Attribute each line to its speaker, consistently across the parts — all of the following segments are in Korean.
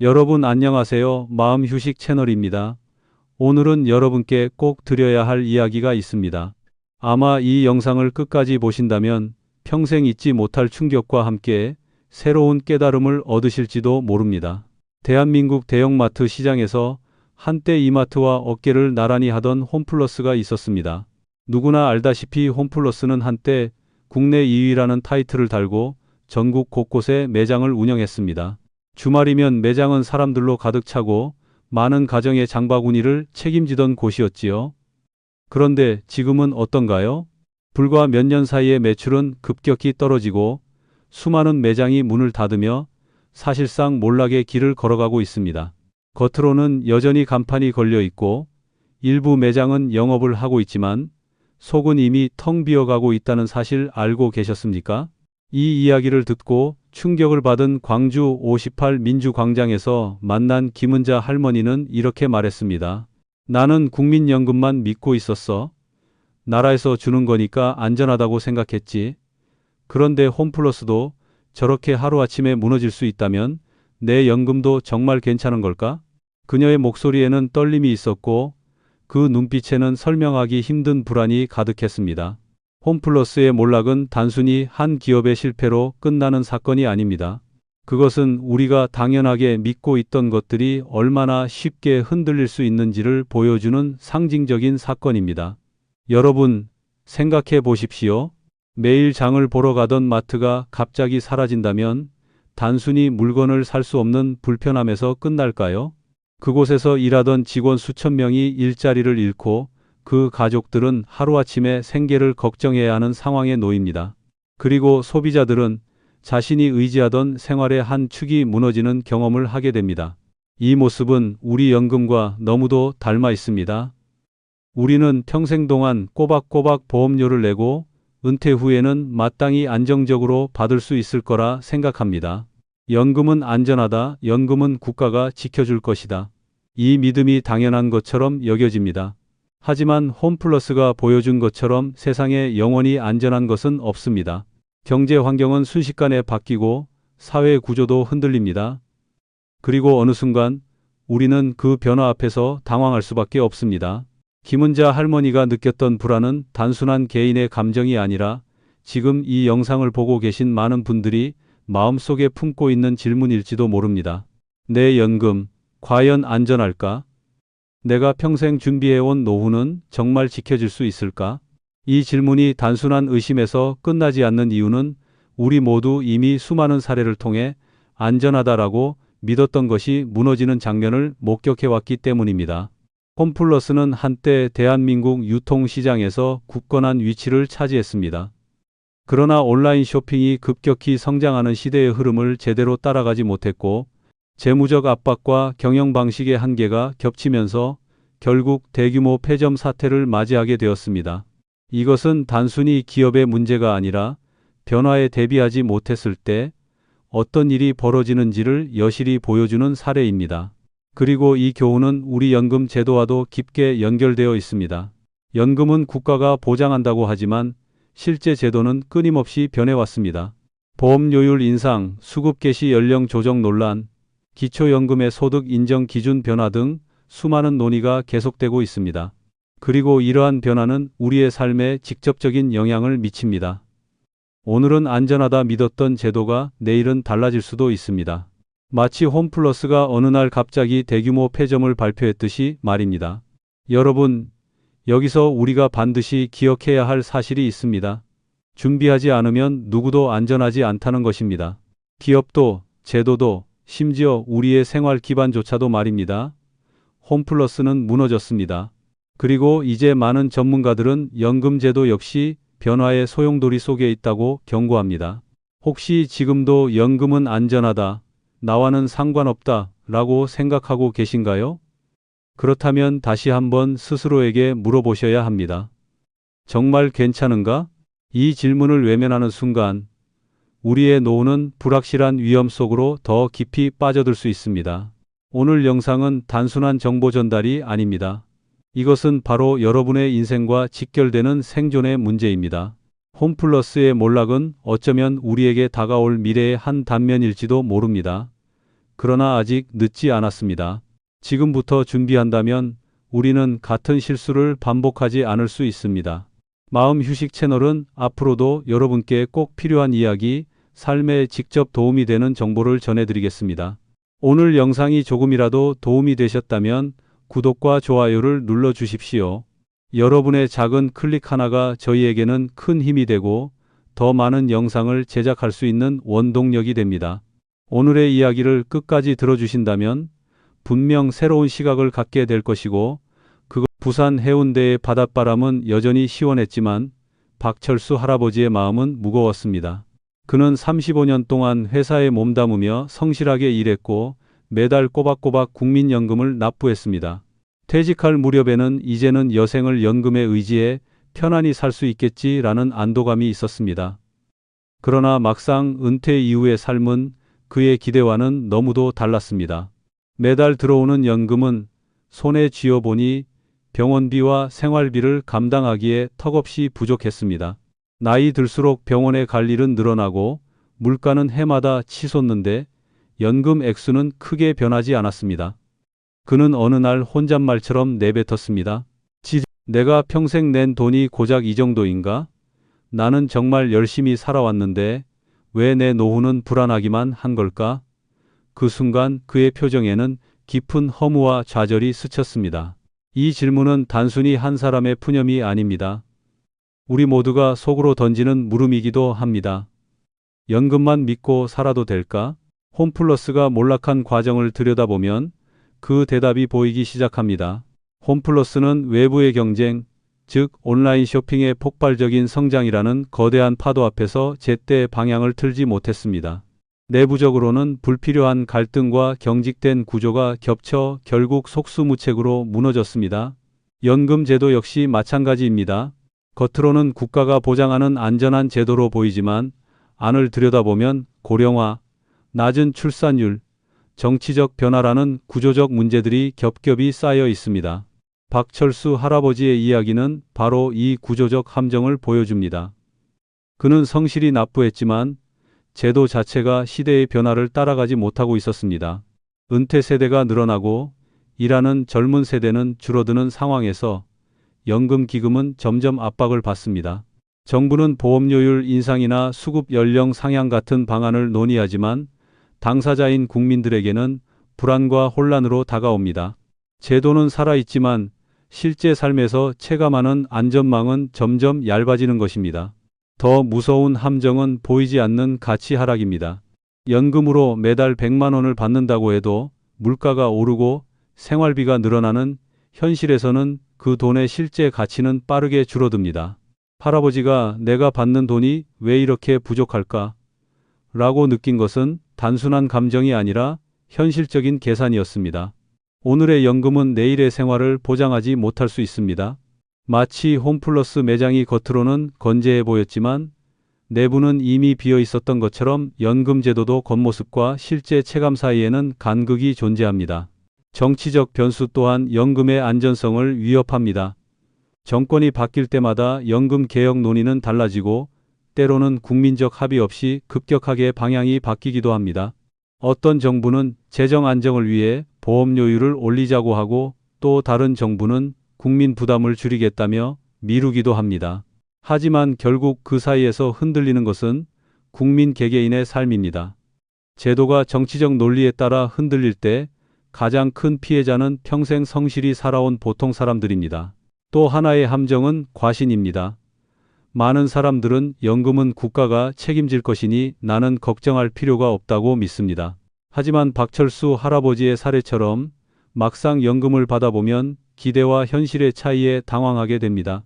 Speaker 1: 여러분 안녕하세요. 마음 휴식 채널입니다. 오늘은 여러분께 꼭 드려야 할 이야기가 있습니다. 아마 이 영상을 끝까지 보신다면 평생 잊지 못할 충격과 함께 새로운 깨달음을 얻으실지도 모릅니다. 대한민국 대형마트 시장에서 한때 이마트와 어깨를 나란히 하던 홈플러스가 있었습니다. 누구나 알다시피 홈플러스는 한때 국내 2위라는 타이틀을 달고 전국 곳곳에 매장을 운영했습니다. 주말이면 매장은 사람들로 가득 차고 많은 가정의 장바구니를 책임지던 곳이었지요. 그런데 지금은 어떤가요? 불과 몇 년 사이에 매출은 급격히 떨어지고 수많은 매장이 문을 닫으며 사실상 몰락의 길을 걸어가고 있습니다. 겉으로는 여전히 간판이 걸려 있고 일부 매장은 영업을 하고 있지만 속은 이미 텅 비어가고 있다는 사실 알고 계셨습니까? 이 이야기를 듣고 충격을 받은 광주 58 민주광장에서 만난 김은자 할머니는 이렇게 말했습니다. 나는 국민연금만 믿고 있었어. 나라에서 주는 거니까 안전하다고 생각했지. 그런데 홈플러스도 저렇게 하루아침에 무너질 수 있다면 내 연금도 정말 괜찮은 걸까? 그녀의 목소리에는 떨림이 있었고 그 눈빛에는 설명하기 힘든 불안이 가득했습니다. 홈플러스의 몰락은 단순히 한 기업의 실패로 끝나는 사건이 아닙니다. 그것은 우리가 당연하게 믿고 있던 것들이 얼마나 쉽게 흔들릴 수 있는지를 보여주는 상징적인 사건입니다. 여러분, 생각해 보십시오. 매일 장을 보러 가던 마트가 갑자기 사라진다면 단순히 물건을 살 수 없는 불편함에서 끝날까요? 그곳에서 일하던 직원 수천 명이 일자리를 잃고 그 가족들은 하루아침에 생계를 걱정해야 하는 상황에 놓입니다. 그리고 소비자들은 자신이 의지하던 생활의 한 축이 무너지는 경험을 하게 됩니다. 이 모습은 우리 연금과 너무도 닮아 있습니다. 우리는 평생 동안 꼬박꼬박 보험료를 내고 은퇴 후에는 마땅히 안정적으로 받을 수 있을 거라 생각합니다. 연금은 안전하다. 연금은 국가가 지켜줄 것이다. 이 믿음이 당연한 것처럼 여겨집니다. 하지만 홈플러스가 보여준 것처럼 세상에 영원히 안전한 것은 없습니다. 경제 환경은 순식간에 바뀌고 사회 구조도 흔들립니다. 그리고 어느 순간 우리는 그 변화 앞에서 당황할 수밖에 없습니다. 김은자 할머니가 느꼈던 불안은 단순한 개인의 감정이 아니라 지금 이 영상을 보고 계신 많은 분들이 마음속에 품고 있는 질문일지도 모릅니다. 내 연금, 과연 안전할까? 내가 평생 준비해온 노후는 정말 지켜질 수 있을까? 이 질문이 단순한 의심에서 끝나지 않는 이유는 우리 모두 이미 수많은 사례를 통해 안전하다라고 믿었던 것이 무너지는 장면을 목격해왔기 때문입니다. 홈플러스는 한때 대한민국 유통시장에서 굳건한 위치를 차지했습니다. 그러나 온라인 쇼핑이 급격히 성장하는 시대의 흐름을 제대로 따라가지 못했고 재무적 압박과 경영 방식의 한계가 겹치면서 결국 대규모 폐점 사태를 맞이하게 되었습니다. 이것은 단순히 기업의 문제가 아니라 변화에 대비하지 못했을 때 어떤 일이 벌어지는지를 여실히 보여주는 사례입니다. 그리고 이 교훈은 우리 연금 제도와도 깊게 연결되어 있습니다. 연금은 국가가 보장한다고 하지만 실제 제도는 끊임없이 변해왔습니다. 보험료율 인상, 수급 개시 연령 조정 논란, 기초연금의 소득 인정 기준 변화 등 수많은 논의가 계속되고 있습니다. 그리고 이러한 변화는 우리의 삶에 직접적인 영향을 미칩니다. 오늘은 안전하다 믿었던 제도가 내일은 달라질 수도 있습니다. 마치 홈플러스가 어느 날 갑자기 대규모 폐점을 발표했듯이 말입니다. 여러분, 여기서 우리가 반드시 기억해야 할 사실이 있습니다. 준비하지 않으면 누구도 안전하지 않다는 것입니다. 기업도, 제도도, 심지어 우리의 생활 기반조차도 말입니다. 홈플러스는 무너졌습니다. 그리고 이제 많은 전문가들은 연금제도 역시 변화의 소용돌이 속에 있다고 경고합니다. 혹시 지금도 연금은 안전하다, 나와는 상관없다 라고 생각하고 계신가요? 그렇다면 다시 한번 스스로에게 물어보셔야 합니다. 정말 괜찮은가? 이 질문을 외면하는 순간 우리의 노후는 불확실한 위험 속으로 더 깊이 빠져들 수 있습니다. 오늘 영상은 단순한 정보 전달이 아닙니다. 이것은 바로 여러분의 인생과 직결되는 생존의 문제입니다. 홈플러스의 몰락은 어쩌면 우리에게 다가올 미래의 한 단면일지도 모릅니다. 그러나 아직 늦지 않았습니다. 지금부터 준비한다면 우리는 같은 실수를 반복하지 않을 수 있습니다. 마음 휴식 채널은 앞으로도 여러분께 꼭 필요한 이야기, 삶에 직접 도움이 되는 정보를 전해드리겠습니다. 오늘 영상이 조금이라도 도움이 되셨다면 구독과 좋아요를 눌러 주십시오. 여러분의 작은 클릭 하나가 저희에게는 큰 힘이 되고 더 많은 영상을 제작할 수 있는 원동력이 됩니다. 오늘의 이야기를 끝까지 들어주신다면 분명 새로운 시각을 갖게 될 것이고, 부산 해운대의 바닷바람은 여전히 시원했지만 박철수 할아버지의 마음은 무거웠습니다. 그는 35년 동안 회사에 몸담으며 성실하게 일했고 매달 꼬박꼬박 국민연금을 납부했습니다. 퇴직할 무렵에는 이제는 여생을 연금에 의지해 편안히 살 수 있겠지라는 안도감이 있었습니다. 그러나 막상 은퇴 이후의 삶은 그의 기대와는 너무도 달랐습니다. 매달 들어오는 연금은 손에 쥐어보니 병원비와 생활비를 감당하기에 턱없이 부족했습니다. 나이 들수록 병원에 갈 일은 늘어나고 물가는 해마다 치솟는데 연금 액수는 크게 변하지 않았습니다. 그는 어느 날 혼잣말처럼 내뱉었습니다. 내가 평생 낸 돈이 고작 이 정도인가? 나는 정말 열심히 살아왔는데 왜 내 노후는 불안하기만 한 걸까? 그 순간 그의 표정에는 깊은 허무와 좌절이 스쳤습니다. 이 질문은 단순히 한 사람의 푸념이 아닙니다. 우리 모두가 속으로 던지는 물음이기도 합니다. 연금만 믿고 살아도 될까? 홈플러스가 몰락한 과정을 들여다보면 그 대답이 보이기 시작합니다. 홈플러스는 외부의 경쟁, 즉 온라인 쇼핑의 폭발적인 성장이라는 거대한 파도 앞에서 제때 방향을 틀지 못했습니다. 내부적으로는 불필요한 갈등과 경직된 구조가 겹쳐 결국 속수무책으로 무너졌습니다. 연금 제도 역시 마찬가지입니다. 겉으로는 국가가 보장하는 안전한 제도로 보이지만 안을 들여다보면 고령화, 낮은 출산율, 정치적 변화라는 구조적 문제들이 겹겹이 쌓여 있습니다. 박철수 할아버지의 이야기는 바로 이 구조적 함정을 보여줍니다. 그는 성실히 납부했지만 제도 자체가 시대의 변화를 따라가지 못하고 있었습니다. 은퇴 세대가 늘어나고 일하는 젊은 세대는 줄어드는 상황에서 연금 기금은 점점 압박을 받습니다. 정부는 보험료율 인상이나 수급 연령 상향 같은 방안을 논의하지만 당사자인 국민들에게는 불안과 혼란으로 다가옵니다. 제도는 살아있지만 실제 삶에서 체감하는 안전망은 점점 얇아지는 것입니다. 더 무서운 함정은 보이지 않는 가치 하락입니다. 연금으로 매달 100만 원을 받는다고 해도 물가가 오르고 생활비가 늘어나는 현실에서는 그 돈의 실제 가치는 빠르게 줄어듭니다. 할아버지가 내가 받는 돈이 왜 이렇게 부족할까? 라고 느낀 것은 단순한 감정이 아니라 현실적인 계산이었습니다. 오늘의 연금은 내일의 생활을 보장하지 못할 수 있습니다. 마치 홈플러스 매장이 겉으로는 건재해 보였지만 내부는 이미 비어 있었던 것처럼 연금 제도도 겉모습과 실제 체감 사이에는 간극이 존재합니다. 정치적 변수 또한 연금의 안전성을 위협합니다. 정권이 바뀔 때마다 연금 개혁 논의는 달라지고 때로는 국민적 합의 없이 급격하게 방향이 바뀌기도 합니다. 어떤 정부는 재정 안정을 위해 보험료율을 올리자고 하고 또 다른 정부는 국민 부담을 줄이겠다며 미루기도 합니다. 하지만 결국 그 사이에서 흔들리는 것은 국민 개개인의 삶입니다. 제도가 정치적 논리에 따라 흔들릴 때 가장 큰 피해자는 평생 성실히 살아온 보통 사람들입니다. 또 하나의 함정은 과신입니다. 많은 사람들은 연금은 국가가 책임질 것이니 나는 걱정할 필요가 없다고 믿습니다. 하지만 박철수 할아버지의 사례처럼 막상 연금을 받아보면 기대와 현실의 차이에 당황하게 됩니다.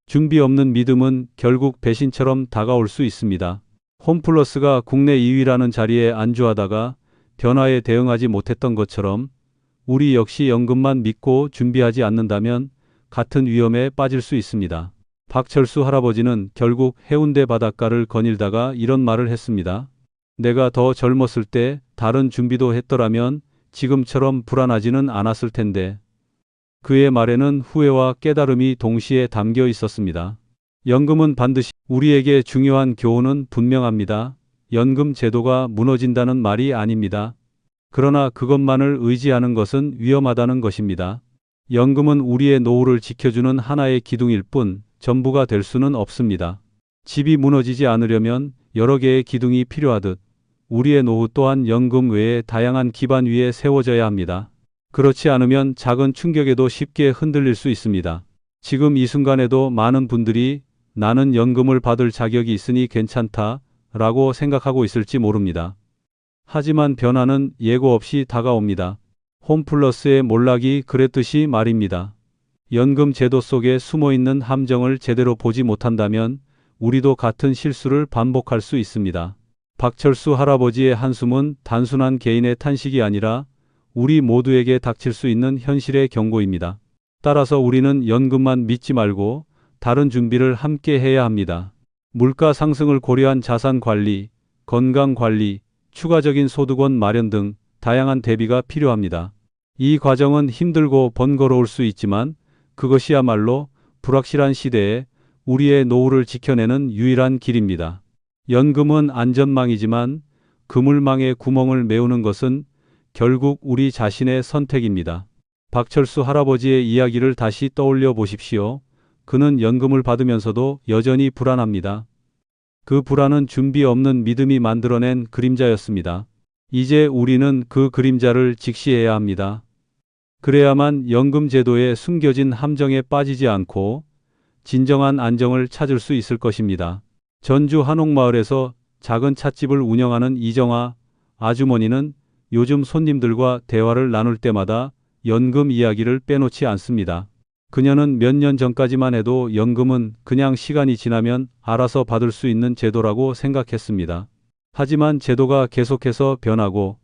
Speaker 1: 준비 없는 믿음은 결국 배신처럼 다가올 수 있습니다. 홈플러스가 국내 2위라는 자리에 안주하다가 변화에 대응하지 못했던 것처럼 우리 역시 연금만 믿고 준비하지 않는다면 같은 위험에 빠질 수 있습니다. 박철수 할아버지는 결국 해운대 바닷가를 거닐다가 이런 말을 했습니다. 내가 더 젊었을 때 다른 준비도 했더라면 지금처럼 불안하지는 않았을 텐데. 그의 말에는 후회와 깨달음이 동시에 담겨 있었습니다. 연금은 반드시 우리에게 중요한 교훈은 분명합니다. 연금 제도가 무너진다는 말이 아닙니다. 그러나 그것만을 의지하는 것은 위험하다는 것입니다. 연금은 우리의 노후를 지켜주는 하나의 기둥일 뿐 전부가 될 수는 없습니다. 집이 무너지지 않으려면 여러 개의 기둥이 필요하듯 우리의 노후 또한 연금 외에 다양한 기반 위에 세워져야 합니다. 그렇지 않으면 작은 충격에도 쉽게 흔들릴 수 있습니다. 지금 이 순간에도 많은 분들이 나는 연금을 받을 자격이 있으니 괜찮다 라고 생각하고 있을지 모릅니다. 하지만 변화는 예고 없이 다가옵니다. 홈플러스의 몰락이 그랬듯이 말입니다. 연금 제도 속에 숨어있는 함정을 제대로 보지 못한다면 우리도 같은 실수를 반복할 수 있습니다. 박철수 할아버지의 한숨은 단순한 개인의 탄식이 아니라 우리 모두에게 닥칠 수 있는 현실의 경고입니다. 따라서 우리는 연금만 믿지 말고 다른 준비를 함께 해야 합니다. 물가 상승을 고려한 자산 관리, 건강 관리, 추가적인 소득원 마련 등 다양한 대비가 필요합니다. 이 과정은 힘들고 번거로울 수 있지만 그것이야말로 불확실한 시대에 우리의 노후를 지켜내는 유일한 길입니다. 연금은 안전망이지만 그물망의 구멍을 메우는 것은 결국 우리 자신의 선택입니다. 박철수 할아버지의 이야기를 다시 떠올려 보십시오. 그는 연금을 받으면서도 여전히 불안합니다. 그 불안은 준비 없는 믿음이 만들어낸 그림자였습니다. 이제 우리는 그 그림자를 직시해야 합니다. 그래야만 연금 제도에 숨겨진 함정에 빠지지 않고 진정한 안정을 찾을 수 있을 것입니다. 전주 한옥마을에서 작은 찻집을 운영하는 이정아 아주머니는 요즘 손님들과 대화를 나눌 때마다 연금 이야기를 빼놓지 않습니다. 그녀는 몇 년 전까지만 해도 연금은 그냥 시간이 지나면 알아서 받을 수 있는 제도라고 생각했습니다. 하지만 제도가 계속해서 변하고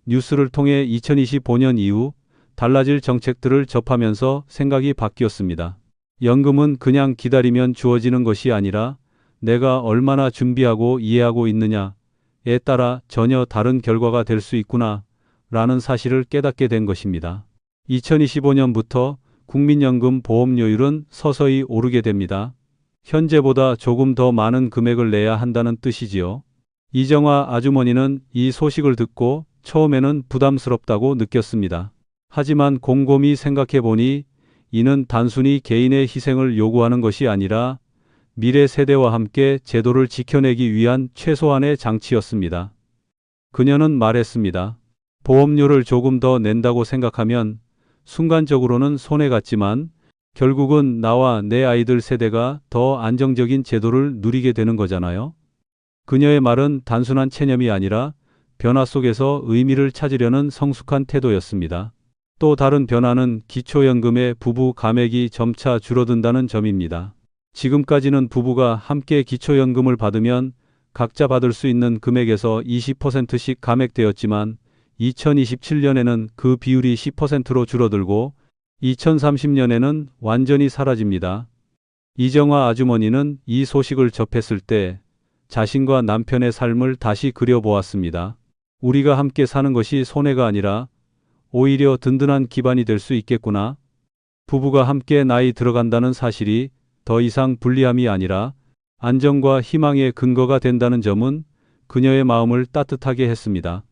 Speaker 1: 뉴스를 통해 2025년 이후 달라질 정책들을 접하면서 생각이 바뀌었습니다. 연금은 그냥 기다리면 주어지는 것이 아니라 내가 얼마나 준비하고 이해하고 있느냐에 따라 전혀 다른 결과가 될 수 있구나 라는 사실을 깨닫게 된 것입니다. 2025년부터 국민연금 보험료율은 서서히 오르게 됩니다. 현재보다 조금 더 많은 금액을 내야 한다는 뜻이지요. 이정아 아주머니는 이 소식을 듣고 처음에는 부담스럽다고 느꼈습니다. 하지만 곰곰이 생각해 보니 이는 단순히 개인의 희생을 요구하는 것이 아니라 미래 세대와 함께 제도를 지켜내기 위한 최소한의 장치였습니다. 그녀는 말했습니다. 보험료를 조금 더 낸다고 생각하면 순간적으로는 손해 같지만 결국은 나와 내 아이들 세대가 더 안정적인 제도를 누리게 되는 거잖아요. 그녀의 말은 단순한 체념이 아니라 변화 속에서 의미를 찾으려는 성숙한 태도였습니다. 또 다른 변화는 기초연금의 부부 감액이 점차 줄어든다는 점입니다. 지금까지는 부부가 함께 기초연금을 받으면 각자 받을 수 있는 금액에서 20%씩 감액되었지만 2027년에는 그 비율이 10%로 줄어들고 2030년에는 완전히 사라집니다. 이정아 아주머니는 이 소식을 접했을 때 자신과 남편의 삶을 다시 그려보았습니다. 우리가 함께 사는 것이 손해가 아니라 오히려 든든한 기반이 될 수 있겠구나. 부부가 함께 나이 들어간다는 사실이 더 이상 불리함이 아니라 안정과 희망의 근거가 된다는 점은 그녀의 마음을 따뜻하게 했습니다.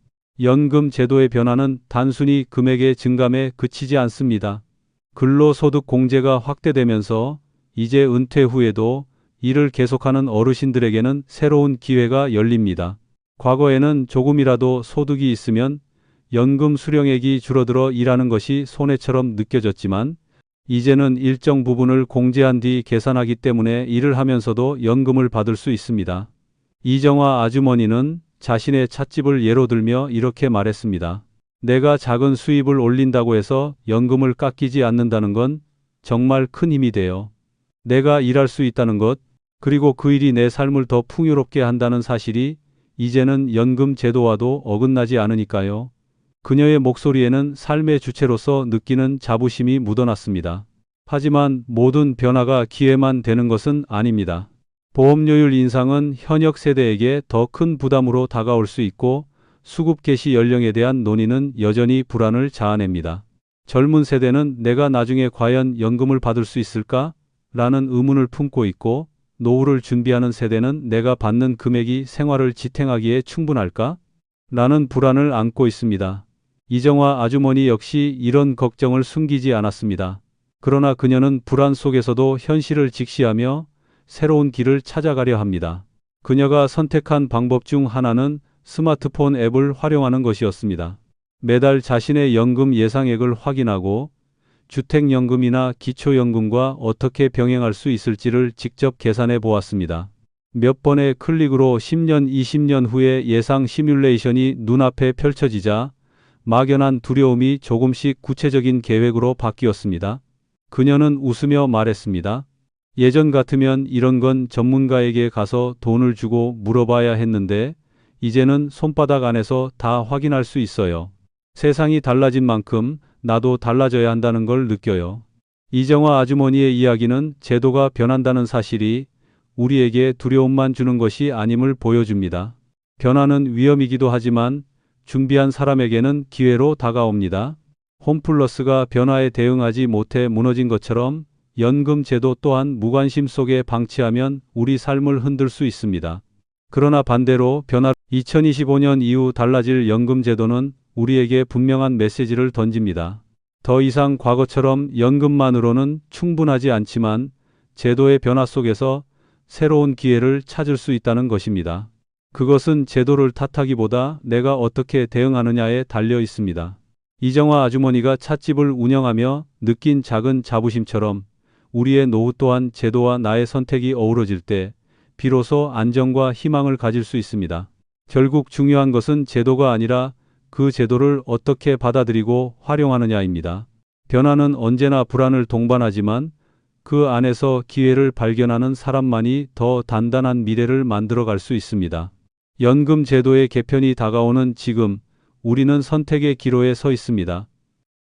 Speaker 1: 연금 제도의 변화는 단순히 금액의 증감에 그치지 않습니다. 근로소득 공제가 확대되면서 이제 은퇴 후에도 일을 계속하는 어르신들에게는 새로운 기회가 열립니다. 과거에는 조금이라도 소득이 있으면 연금 수령액이 줄어들어 일하는 것이 손해처럼 느껴졌지만 이제는 일정 부분을 공제한 뒤 계산하기 때문에 일을 하면서도 연금을 받을 수 있습니다. 이정아 아주머니는 자신의 찻집을 예로 들며 이렇게 말했습니다. 내가 작은 수입을 올린다고 해서 연금을 깎이지 않는다는 건 정말 큰 힘이 돼요. 내가 일할 수 있다는 것, 그리고 그 일이 내 삶을 더 풍요롭게 한다는 사실이 이제는 연금 제도와도 어긋나지 않으니까요. 그녀의 목소리에는 삶의 주체로서 느끼는 자부심이 묻어났습니다. 하지만 모든 변화가 기회만 되는 것은 아닙니다. 보험료율 인상은 현역 세대에게 더 큰 부담으로 다가올 수 있고 수급 개시 연령에 대한 논의는 여전히 불안을 자아냅니다. 젊은 세대는 내가 나중에 과연 연금을 받을 수 있을까? 라는 의문을 품고 있고 노후를 준비하는 세대는 내가 받는 금액이 생활을 지탱하기에 충분할까? 라는 불안을 안고 있습니다. 이정화 아주머니 역시 이런 걱정을 숨기지 않았습니다. 그러나 그녀는 불안 속에서도 현실을 직시하며 새로운 길을 찾아가려 합니다. 그녀가 선택한 방법 중 하나는 스마트폰 앱을 활용하는 것이었습니다. 매달 자신의 연금 예상액을 확인하고 주택연금이나 기초연금과 어떻게 병행할 수 있을지를 직접 계산해 보았습니다. 몇 번의 클릭으로 10년, 20년 후의 예상 시뮬레이션이 눈앞에 펼쳐지자 막연한 두려움이 조금씩 구체적인 계획으로 바뀌었습니다. 그녀는 웃으며 말했습니다. 예전 같으면 이런 건 전문가에게 가서 돈을 주고 물어봐야 했는데 이제는 손바닥 안에서 다 확인할 수 있어요. 세상이 달라진 만큼 나도 달라져야 한다는 걸 느껴요. 이정화 아주머니의 이야기는 제도가 변한다는 사실이 우리에게 두려움만 주는 것이 아님을 보여줍니다. 변화는 위험이기도 하지만 준비한 사람에게는 기회로 다가옵니다. 홈플러스가 변화에 대응하지 못해 무너진 것처럼 연금 제도 또한 무관심 속에 방치하면 우리 삶을 흔들 수 있습니다. 그러나 반대로 2025년 이후 달라질 연금 제도는 우리에게 분명한 메시지를 던집니다. 더 이상 과거처럼 연금만으로는 충분하지 않지만 제도의 변화 속에서 새로운 기회를 찾을 수 있다는 것입니다. 그것은 제도를 탓하기보다 내가 어떻게 대응하느냐에 달려 있습니다. 이정화 아주머니가 찻집을 운영하며 느낀 작은 자부심처럼 우리의 노후 또한 제도와 나의 선택이 어우러질 때 비로소 안정과 희망을 가질 수 있습니다. 결국 중요한 것은 제도가 아니라 그 제도를 어떻게 받아들이고 활용하느냐입니다. 변화는 언제나 불안을 동반하지만 그 안에서 기회를 발견하는 사람만이 더 단단한 미래를 만들어갈 수 있습니다. 연금 제도의 개편이 다가오는 지금 우리는 선택의 기로에 서 있습니다.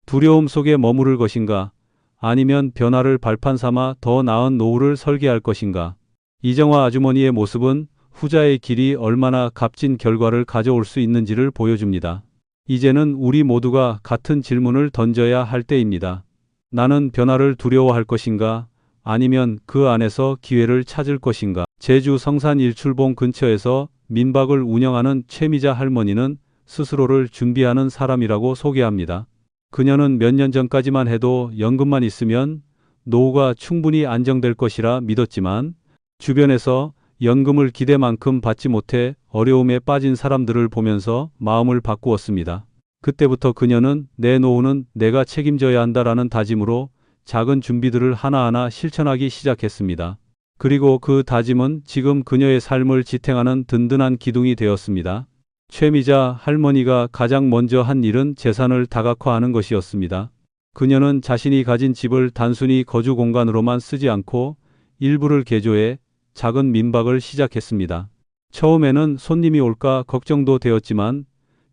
Speaker 1: 두려움 속에 머무를 것인가? 아니면 변화를 발판 삼아 더 나은 노후를 설계할 것인가? 이정화 아주머니의 모습은 후자의 길이 얼마나 값진 결과를 가져올 수 있는지를 보여줍니다. 이제는 우리 모두가 같은 질문을 던져야 할 때입니다. 나는 변화를 두려워할 것인가? 아니면 그 안에서 기회를 찾을 것인가? 제주 성산 일출봉 근처에서 민박을 운영하는 최미자 할머니는 스스로를 준비하는 사람이라고 소개합니다. 그녀는 몇 년 전까지만 해도 연금만 있으면 노후가 충분히 안정될 것이라 믿었지만 주변에서 연금을 기대만큼 받지 못해 어려움에 빠진 사람들을 보면서 마음을 바꾸었습니다. 그때부터 그녀는 내 노후는 내가 책임져야 한다라는 다짐으로 작은 준비들을 하나하나 실천하기 시작했습니다. 그리고 그 다짐은 지금 그녀의 삶을 지탱하는 든든한 기둥이 되었습니다. 최미자 할머니가 가장 먼저 한 일은 재산을 다각화하는 것이었습니다. 그녀는 자신이 가진 집을 단순히 거주 공간으로만 쓰지 않고 일부를 개조해 작은 민박을 시작했습니다. 처음에는 손님이 올까 걱정도 되었지만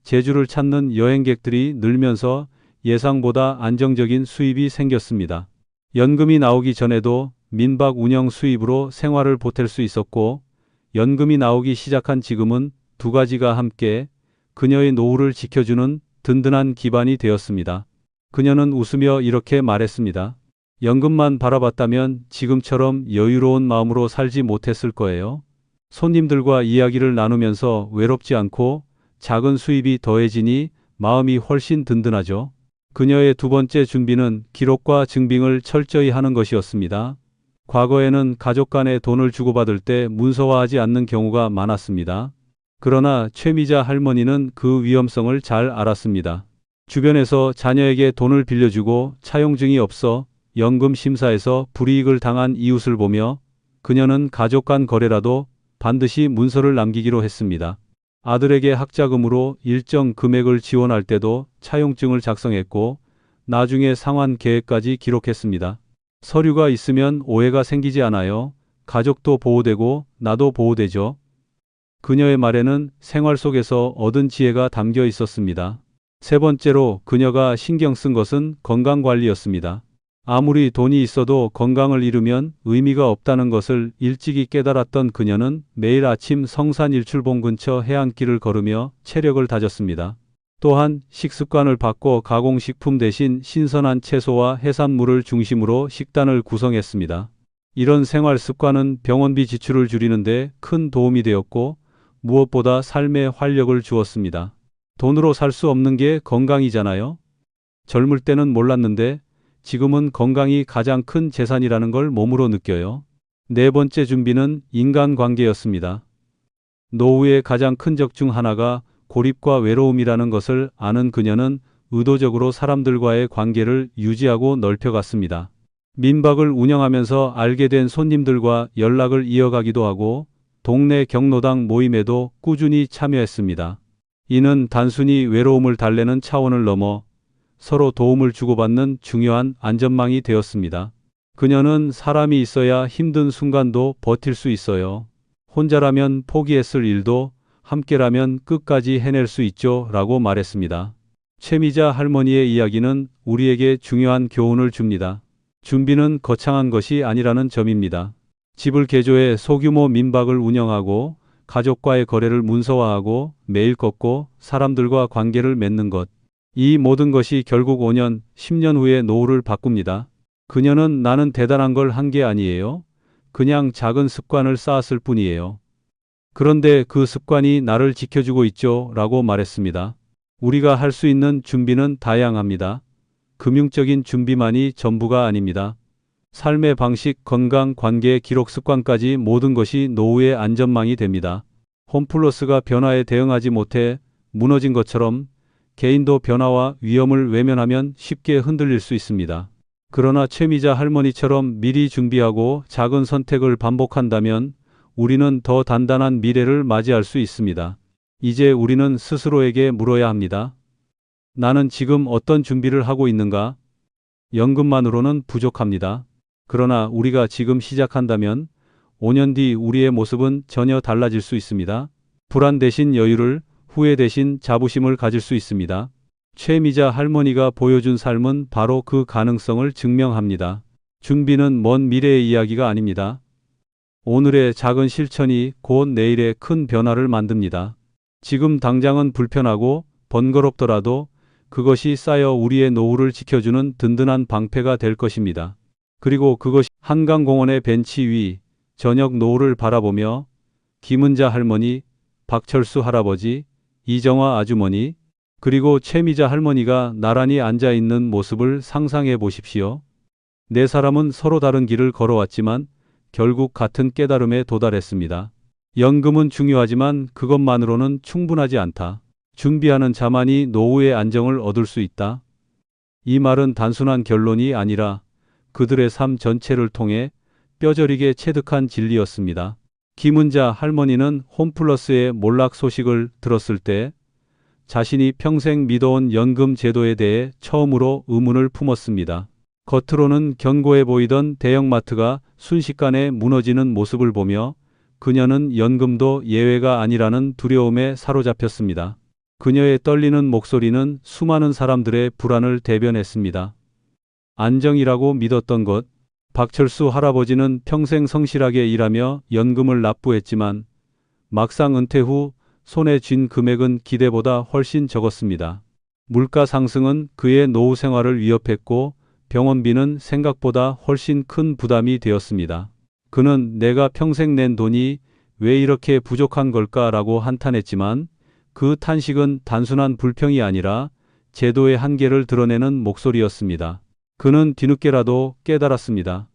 Speaker 1: 제주를 찾는 여행객들이 늘면서 예상보다 안정적인 수입이 생겼습니다. 연금이 나오기 전에도 민박 운영 수입으로 생활을 보탤 수 있었고 연금이 나오기 시작한 지금은 두 가지가 함께 그녀의 노후를 지켜주는 든든한 기반이 되었습니다. 그녀는 웃으며 이렇게 말했습니다. 연금만 바라봤다면 지금처럼 여유로운 마음으로 살지 못했을 거예요. 손님들과 이야기를 나누면서 외롭지 않고 작은 수입이 더해지니 마음이 훨씬 든든하죠. 그녀의 두 번째 준비는 기록과 증빙을 철저히 하는 것이었습니다. 과거에는 가족 간에 돈을 주고받을 때 문서화하지 않는 경우가 많았습니다. 그러나 최미자 할머니는 그 위험성을 잘 알았습니다. 주변에서 자녀에게 돈을 빌려주고 차용증이 없어 연금 심사에서 불이익을 당한 이웃을 보며 그녀는 가족 간 거래라도 반드시 문서를 남기기로 했습니다. 아들에게 학자금으로 일정 금액을 지원할 때도 차용증을 작성했고 나중에 상환 계획까지 기록했습니다. 서류가 있으면 오해가 생기지 않아요. 가족도 보호되고 나도 보호되죠. 그녀의 말에는 생활 속에서 얻은 지혜가 담겨 있었습니다. 세 번째로 그녀가 신경 쓴 것은 건강관리였습니다. 아무리 돈이 있어도 건강을 잃으면 의미가 없다는 것을 일찍이 깨달았던 그녀는 매일 아침 성산 일출봉 근처 해안길을 걸으며 체력을 다졌습니다. 또한 식습관을 바꿔 가공식품 대신 신선한 채소와 해산물을 중심으로 식단을 구성했습니다. 이런 생활 습관은 병원비 지출을 줄이는 데 큰 도움이 되었고 무엇보다 삶에 활력을 주었습니다. 돈으로 살 수 없는 게 건강이잖아요. 젊을 때는 몰랐는데 지금은 건강이 가장 큰 재산이라는 걸 몸으로 느껴요. 네 번째 준비는 인간관계였습니다. 노후의 가장 큰 적 중 하나가 고립과 외로움이라는 것을 아는 그녀는 의도적으로 사람들과의 관계를 유지하고 넓혀갔습니다. 민박을 운영하면서 알게 된 손님들과 연락을 이어가기도 하고 동네 경로당 모임에도 꾸준히 참여했습니다. 이는 단순히 외로움을 달래는 차원을 넘어 서로 도움을 주고받는 중요한 안전망이 되었습니다. 그녀는 사람이 있어야 힘든 순간도 버틸 수 있어요. 혼자라면 포기했을 일도 함께라면 끝까지 해낼 수 있죠 라고 말했습니다. 최미자 할머니의 이야기는 우리에게 중요한 교훈을 줍니다. 준비는 거창한 것이 아니라는 점입니다. 집을 개조해 소규모 민박을 운영하고 가족과의 거래를 문서화하고 매일 걷고 사람들과 관계를 맺는 것. 이 모든 것이 결국 5년, 10년 후에 노후를 바꿉니다. 그녀는 나는 대단한 걸 한 게 아니에요. 그냥 작은 습관을 쌓았을 뿐이에요. 그런데 그 습관이 나를 지켜주고 있죠 라고 말했습니다. 우리가 할 수 있는 준비는 다양합니다. 금융적인 준비만이 전부가 아닙니다. 삶의 방식, 건강, 관계, 기록 습관까지 모든 것이 노후의 안전망이 됩니다. 홈플러스가 변화에 대응하지 못해 무너진 것처럼 개인도 변화와 위험을 외면하면 쉽게 흔들릴 수 있습니다. 그러나 최미자 할머니처럼 미리 준비하고 작은 선택을 반복한다면 우리는 더 단단한 미래를 맞이할 수 있습니다. 이제 우리는 스스로에게 물어야 합니다. 나는 지금 어떤 준비를 하고 있는가? 연금만으로는 부족합니다. 그러나 우리가 지금 시작한다면 5년 뒤 우리의 모습은 전혀 달라질 수 있습니다. 불안 대신 여유를, 후회 대신 자부심을 가질 수 있습니다. 최미자 할머니가 보여준 삶은 바로 그 가능성을 증명합니다. 준비는 먼 미래의 이야기가 아닙니다. 오늘의 작은 실천이 곧 내일의 큰 변화를 만듭니다. 지금 당장은 불편하고 번거롭더라도 그것이 쌓여 우리의 노후를 지켜주는 든든한 방패가 될 것입니다. 그리고 그것이 한강공원의 벤치 위 저녁 노을을 바라보며 김은자 할머니, 박철수 할아버지, 이정화 아주머니, 그리고 최미자 할머니가 나란히 앉아 있는 모습을 상상해 보십시오. 네 사람은 서로 다른 길을 걸어왔지만 결국 같은 깨달음에 도달했습니다. 연금은 중요하지만 그것만으로는 충분하지 않다. 준비하는 자만이 노후의 안정을 얻을 수 있다. 이 말은 단순한 결론이 아니라 그들의 삶 전체를 통해 뼈저리게 체득한 진리였습니다. 김은자 할머니는 홈플러스의 몰락 소식을 들었을 때 자신이 평생 믿어온 연금 제도에 대해 처음으로 의문을 품었습니다. 겉으로는 견고해 보이던 대형마트가 순식간에 무너지는 모습을 보며 그녀는 연금도 예외가 아니라는 두려움에 사로잡혔습니다. 그녀의 떨리는 목소리는 수많은 사람들의 불안을 대변했습니다. 안정이라고 믿었던 것. 박철수 할아버지는 평생 성실하게 일하며 연금을 납부했지만 막상 은퇴 후 손에 쥔 금액은 기대보다 훨씬 적었습니다. 물가 상승은 그의 노후 생활을 위협했고 병원비는 생각보다 훨씬 큰 부담이 되었습니다. 그는 내가 평생 낸 돈이 왜 이렇게 부족한 걸까라고 한탄했지만 그 탄식은 단순한 불평이 아니라 제도의 한계를 드러내는 목소리였습니다. 그는 뒤늦게라도 깨달았습니다.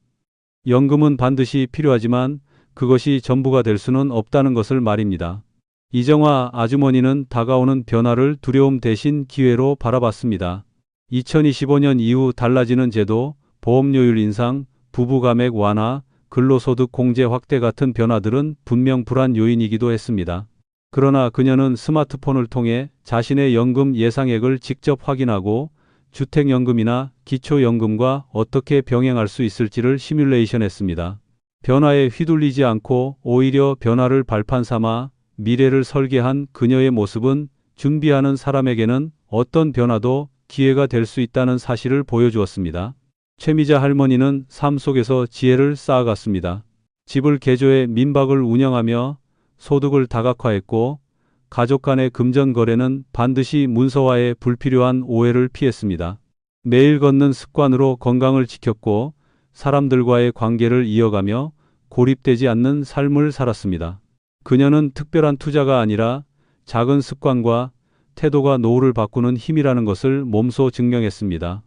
Speaker 1: 연금은 반드시 필요하지만 그것이 전부가 될 수는 없다는 것을 말입니다. 이정화 아주머니는 다가오는 변화를 두려움 대신 기회로 바라봤습니다. 2025년 이후 달라지는 제도, 보험료율 인상, 부부 감액 완화, 근로소득 공제 확대 같은 변화들은 분명 불안 요인이기도 했습니다. 그러나 그녀는 스마트폰을 통해 자신의 연금 예상액을 직접 확인하고 주택연금이나 기초연금과 어떻게 병행할 수 있을지를 시뮬레이션했습니다. 변화에 휘둘리지 않고 오히려 변화를 발판 삼아 미래를 설계한 그녀의 모습은 준비하는 사람에게는 어떤 변화도 기회가 될 수 있다는 사실을 보여주었습니다. 최미자 할머니는 삶 속에서 지혜를 쌓아갔습니다. 집을 개조해 민박을 운영하며 소득을 다각화했고 가족 간의 금전 거래는 반드시 문서화해 불필요한 오해를 피했습니다. 매일 걷는 습관으로 건강을 지켰고 사람들과의 관계를 이어가며 고립되지 않는 삶을 살았습니다. 그녀는 특별한 투자가 아니라 작은 습관과 태도가 노후를 바꾸는 힘이라는 것을 몸소 증명했습니다.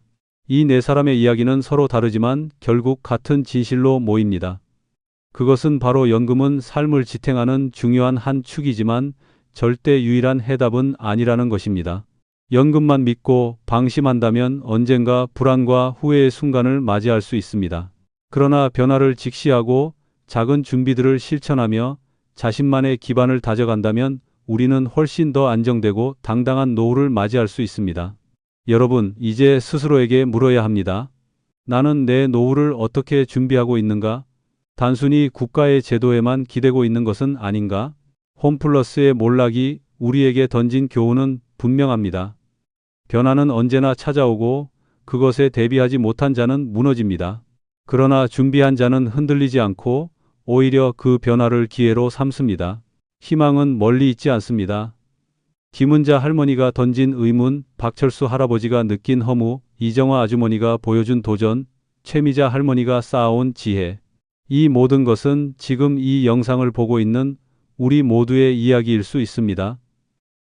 Speaker 1: 이 네 사람의 이야기는 서로 다르지만 결국 같은 진실로 모입니다. 그것은 바로 연금은 삶을 지탱하는 중요한 한 축이지만 절대 유일한 해답은 아니라는 것입니다. 연금만 믿고 방심한다면 언젠가 불안과 후회의 순간을 맞이할 수 있습니다. 그러나 변화를 직시하고 작은 준비들을 실천하며 자신만의 기반을 다져간다면 우리는 훨씬 더 안정되고 당당한 노후를 맞이할 수 있습니다. 여러분, 이제 스스로에게 물어야 합니다. 나는 내 노후를 어떻게 준비하고 있는가? 단순히 국가의 제도에만 기대고 있는 것은 아닌가? 홈플러스의 몰락이 우리에게 던진 교훈은 분명합니다. 변화는 언제나 찾아오고 그것에 대비하지 못한 자는 무너집니다. 그러나 준비한 자는 흔들리지 않고 오히려 그 변화를 기회로 삼습니다. 희망은 멀리 있지 않습니다. 김은자 할머니가 던진 의문, 박철수 할아버지가 느낀 허무, 이정화 아주머니가 보여준 도전, 최미자 할머니가 쌓아온 지혜. 이 모든 것은 지금 이 영상을 보고 있는 우리 모두의 이야기일 수 있습니다.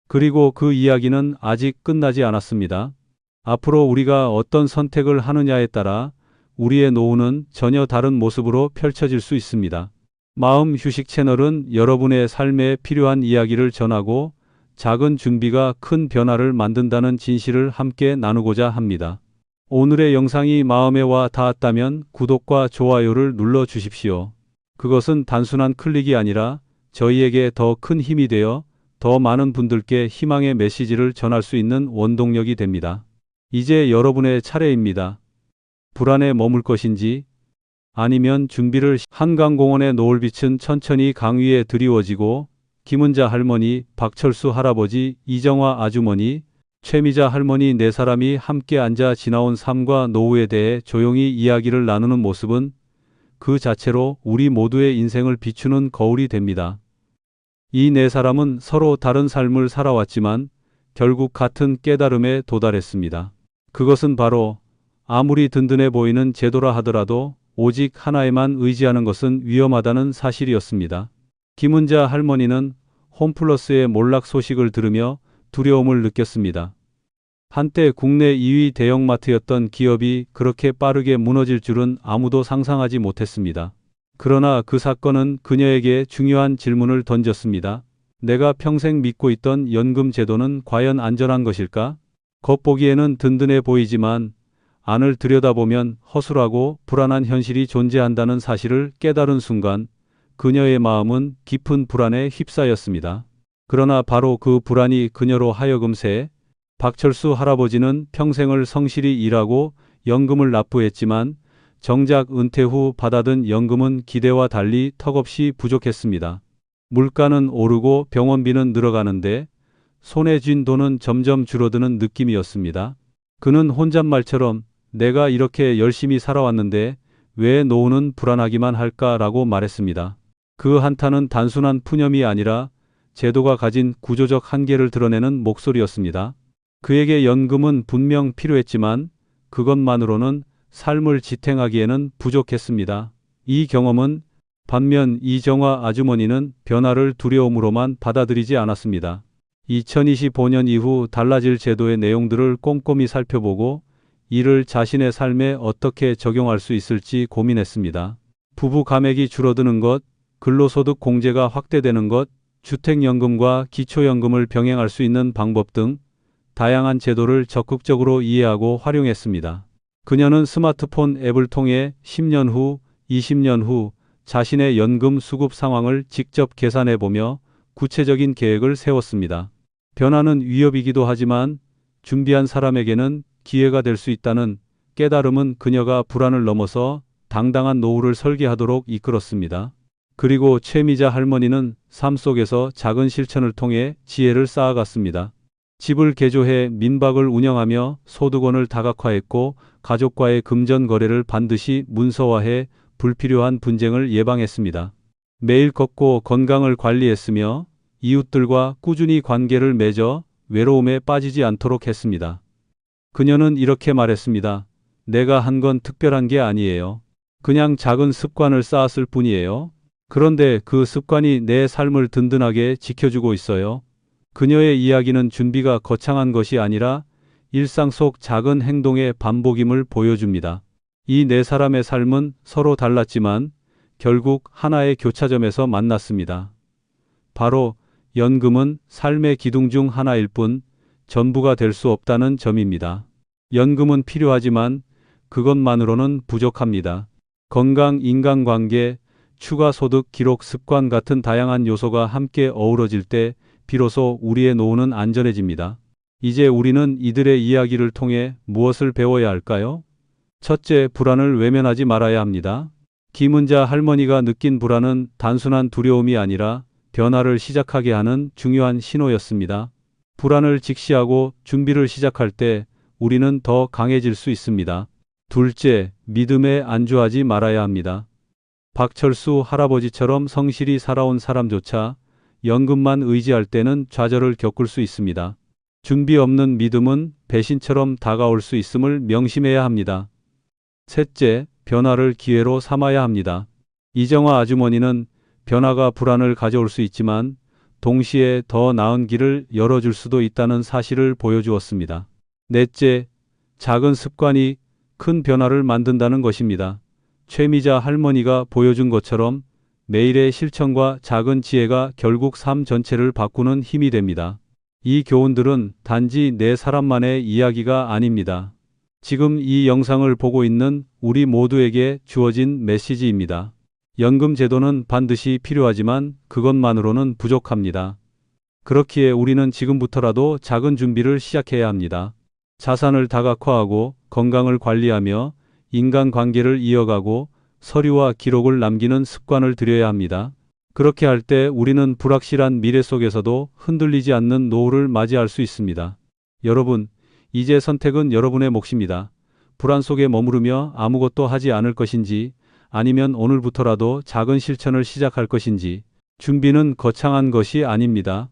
Speaker 1: 그리고 그 이야기는 아직 끝나지 않았습니다. 앞으로 우리가 어떤 선택을 하느냐에 따라 우리의 노후는 전혀 다른 모습으로 펼쳐질 수 있습니다. 마음 휴식 채널은 여러분의 삶에 필요한 이야기를 전하고 작은 준비가 큰 변화를 만든다는 진실을 함께 나누고자 합니다. 오늘의 영상이 마음에 와 닿았다면 구독과 좋아요를 눌러 주십시오. 그것은 단순한 클릭이 아니라 저희에게 더 큰 힘이 되어 더 많은 분들께 희망의 메시지를 전할 수 있는 원동력이 됩니다. 이제 여러분의 차례입니다. 불안에 머물 것인지 아니면 준비를 한강공원의 노을빛은 천천히 강 위에 드리워지고 김은자 할머니, 박철수 할아버지, 이정화 아주머니, 최미자 할머니 네 사람이 함께 앉아 지나온 삶과 노후에 대해 조용히 이야기를 나누는 모습은 그 자체로 우리 모두의 인생을 비추는 거울이 됩니다. 이 네 사람은 서로 다른 삶을 살아왔지만 결국 같은 깨달음에 도달했습니다. 그것은 바로 아무리 든든해 보이는 제도라 하더라도 오직 하나에만 의지하는 것은 위험하다는 사실이었습니다. 김은자 할머니는 홈플러스의 몰락 소식을 들으며 두려움을 느꼈습니다. 한때 국내 2위 대형마트였던 기업이 그렇게 빠르게 무너질 줄은 아무도 상상하지 못했습니다. 그러나 그 사건은 그녀에게 중요한 질문을 던졌습니다. 내가 평생 믿고 있던 연금 제도는 과연 안전한 것일까? 겉보기에는 든든해 보이지만 안을 들여다보면 허술하고 불안한 현실이 존재한다는 사실을 깨달은 순간 그녀의 마음은 깊은 불안에 휩싸였습니다. 그러나 바로 그 불안이 그녀로 하여금 박철수 할아버지는 평생을 성실히 일하고 연금을 납부했지만 정작 은퇴 후 받아든 연금은 기대와 달리 턱없이 부족했습니다. 물가는 오르고 병원비는 늘어가는데 손에 쥔 돈은 점점 줄어드는 느낌이었습니다. 그는 혼잣말처럼 내가 이렇게 열심히 살아왔는데 왜 노후는 불안하기만 할까라고 말했습니다. 그 한탄은 단순한 푸념이 아니라 제도가 가진 구조적 한계를 드러내는 목소리였습니다. 그에게 연금은 분명 필요했지만 그것만으로는 삶을 지탱하기에는 부족했습니다. 이 경험은 반면 이정화 아주머니는 변화를 두려움으로만 받아들이지 않았습니다. 2025년 이후 달라질 제도의 내용들을 꼼꼼히 살펴보고 이를 자신의 삶에 어떻게 적용할 수 있을지 고민했습니다. 부부 감액이 줄어드는 것, 근로소득 공제가 확대되는 것, 주택연금과 기초연금을 병행할 수 있는 방법 등 다양한 제도를 적극적으로 이해하고 활용했습니다. 그녀는 스마트폰 앱을 통해 10년 후, 20년 후 자신의 연금 수급 상황을 직접 계산해보며 구체적인 계획을 세웠습니다. 변화는 위협이기도 하지만 준비한 사람에게는 기회가 될 수 있다는 깨달음은 그녀가 불안을 넘어서 당당한 노후를 설계하도록 이끌었습니다. 그리고 최미자 할머니는 삶 속에서 작은 실천을 통해 지혜를 쌓아갔습니다. 집을 개조해 민박을 운영하며 소득원을 다각화했고 가족과의 금전 거래를 반드시 문서화해 불필요한 분쟁을 예방했습니다. 매일 걷고 건강을 관리했으며 이웃들과 꾸준히 관계를 맺어 외로움에 빠지지 않도록 했습니다. 그녀는 이렇게 말했습니다. 내가 한 건 특별한 게 아니에요. 그냥 작은 습관을 쌓았을 뿐이에요. 그런데 그 습관이 내 삶을 든든하게 지켜주고 있어요. 그녀의 이야기는 준비가 거창한 것이 아니라 일상 속 작은 행동의 반복임을 보여줍니다. 이 네 사람의 삶은 서로 달랐지만 결국 하나의 교차점에서 만났습니다. 바로 연금은 삶의 기둥 중 하나일 뿐 전부가 될 수 없다는 점입니다. 연금은 필요하지만 그것만으로는 부족합니다. 건강, 인간관계, 추가 소득, 기록, 습관 같은 다양한 요소가 함께 어우러질 때 비로소 우리의 노후는 안전해집니다. 이제 우리는 이들의 이야기를 통해 무엇을 배워야 할까요? 첫째, 불안을 외면하지 말아야 합니다. 김은자 할머니가 느낀 불안은 단순한 두려움이 아니라 변화를 시작하게 하는 중요한 신호였습니다. 불안을 직시하고 준비를 시작할 때 우리는 더 강해질 수 있습니다. 둘째, 믿음에 안주하지 말아야 합니다. 박철수 할아버지처럼 성실히 살아온 사람조차 연금만 의지할 때는 좌절을 겪을 수 있습니다. 준비 없는 믿음은 배신처럼 다가올 수 있음을 명심해야 합니다. 셋째, 변화를 기회로 삼아야 합니다. 이정화 아주머니는 변화가 불안을 가져올 수 있지만 동시에 더 나은 길을 열어줄 수도 있다는 사실을 보여주었습니다. 넷째, 작은 습관이 큰 변화를 만든다는 것입니다. 최미자 할머니가 보여준 것처럼 매일의 실천과 작은 지혜가 결국 삶 전체를 바꾸는 힘이 됩니다. 이 교훈들은 단지 네 사람만의 이야기가 아닙니다. 지금 이 영상을 보고 있는 우리 모두에게 주어진 메시지입니다. 연금 제도는 반드시 필요하지만 그것만으로는 부족합니다. 그렇기에 우리는 지금부터라도 작은 준비를 시작해야 합니다. 자산을 다각화하고 건강을 관리하며 인간관계를 이어가고 서류와 기록을 남기는 습관을 들여야 합니다. 그렇게 할 때 우리는 불확실한 미래 속에서도 흔들리지 않는 노후를 맞이할 수 있습니다. 여러분, 이제 선택은 여러분의 몫입니다. 불안 속에 머무르며 아무것도 하지 않을 것인지 아니면 오늘부터라도 작은 실천을 시작할 것인지. 준비는 거창한 것이 아닙니다.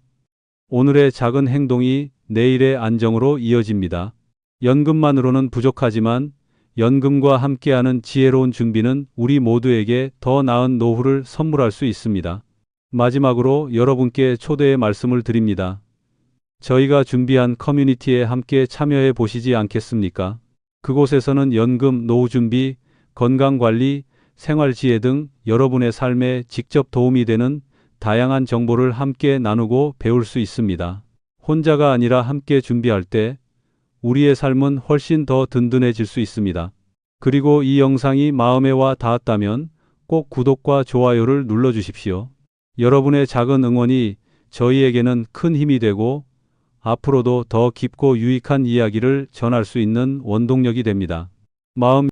Speaker 1: 오늘의 작은 행동이 내일의 안정으로 이어집니다. 연금만으로는 부족하지만 연금과 함께하는 지혜로운 준비는 우리 모두에게 더 나은 노후를 선물할 수 있습니다. 마지막으로 여러분께 초대의 말씀을 드립니다. 저희가 준비한 커뮤니티에 함께 참여해 보시지 않겠습니까? 그곳에서는 연금, 노후 준비, 건강관리, 생활지혜 등 여러분의 삶에 직접 도움이 되는 다양한 정보를 함께 나누고 배울 수 있습니다. 혼자가 아니라 함께 준비할 때 우리의 삶은 훨씬 더 든든해질 수 있습니다. 그리고 이 영상이 마음에 와 닿았다면 꼭 구독과 좋아요를 눌러주십시오. 여러분의 작은 응원이 저희에게는 큰 힘이 되고 앞으로도 더 깊고 유익한 이야기를 전할 수 있는 원동력이 됩니다. 마음